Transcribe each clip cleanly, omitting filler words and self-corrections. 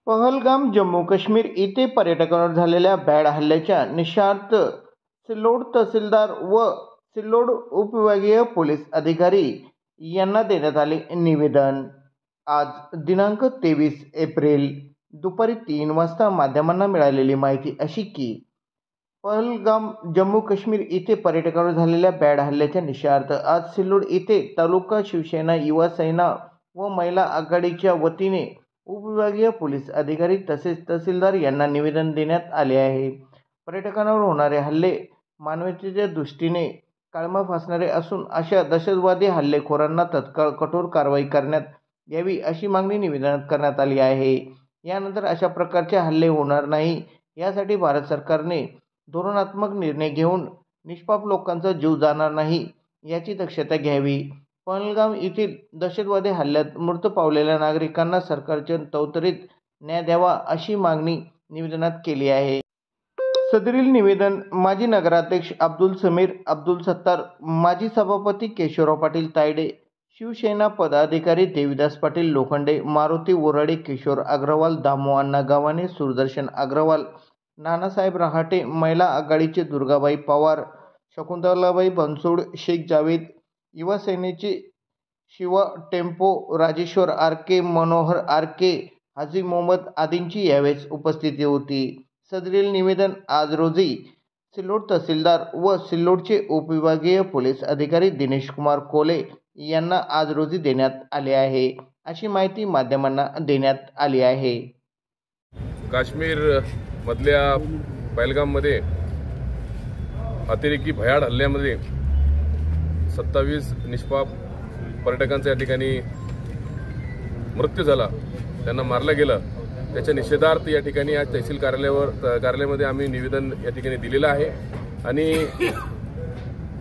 पहलगाम जम्मू काश्मीर येथे पर्यटकांवर झालेल्या भ्याड हल्ल्याच्या निषेधार्थ सिल्लोड तहसीलदार व सिल्लोड उपविभागीय पोलीस अधिकारी यांना देण्यात आले निवेदन। आज दिनांक 23 एप्रिल दुपारी 3 वाजता माध्यमांना मिळालेली माहिती अशी की पहलगाम जम्मू काश्मीर येथे पर्यटकांवर झालेल्या भ्याड हल्ल्याच्या निषेधार्थ आज सिल्लोड येथे तालुका शिवसेना युवा सेना व महिला आघाडीच्या वतीने उपविभागीय पोलीस अधिकारी तसेच तहसीलदार यांना निवेदन देण्यात आले आहे। पर्यटकांवर होणारे हल्ले मानवतेच्या दृष्टीने काळमा फासणारे असून अशा दहशतवादी हल्लेखोरांना तत्काळ कठोर कारवाई करण्यात यावी अशी मागणी निवेदनात करण्यात आली आहे। यानंतर अशा प्रकारचे हल्ले होणार नाही यासाठी भारत सरकारने धोरणात्मक निर्णय घेऊन निष्पाप लोकांचा जीव जाणार नाही याची दक्षता घ्यावी। पहलगाम येथील दहशतवादी हल्ल्यात मृत पावलेल्या नागरिकांना सरकारने त्वरित न्याय द्यावा अशी मागणी निवेदनात केली आहे। सदरील निवेदन माजी नगराध्यक्ष अब्दुल समीर अब्दुल सत्तार, माजी सभापती केशवराव पाटील तायडे, शिवसेना पदाधिकारी देवीदास पाटील लोखंडे, मारुती वोराडे, किशोर अग्रवाल, दामू अण्णा गव्हाणे, सुदर्शन अग्रवाल, नानासाहेब रहाटे, महिला आघाडीचे दुर्गाबाई पवार, शकुंतलाबाई बनसोड, शेख जावेद, युवा सेनेचे Shiva tempo, Rajeshwar RK, Manohar RK, Haji Mohammed आदींची यावेळी उपस्थिती होती। सदरील निवेदन आज रोजी सिल्लोड तहसीलदार व सिल्लोडचे उपविभागीय पोलीस अधिकारी दिनेश कुमार कोले यांना आज रोजी देण्यात आले आहे अशी माहिती माध्यमांना देण्यात आली आहे। काश्मीर मधल्या पहलगाममध्ये अतिरेकी भयाड हल्ल्यामध्ये 27 निष्पाप पर्यटकांचा या ठिकाणी मृत्यू झाला, त्यांना मारलं गेलं। त्याच्या निषेधार्थ या ठिकाणी आज तहसील कार्यालयामध्ये आम्ही निवेदन या ठिकाणी दिलेलं आहे आणि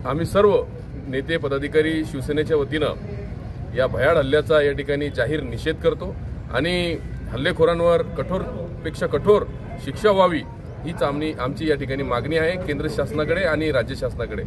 आम्ही सर्व नेते पदाधिकारी शिवसेनेच्या वतीनं या भयाड हल्ल्याचा या ठिकाणी जाहीर निषेध करतो आणि हल्लेखोरांवर कठोरपेक्षा कठोर शिक्षा व्हावी हीच आमची या ठिकाणी मागणी आहे केंद्र शासनाकडे आणि राज्य शासनाकडे।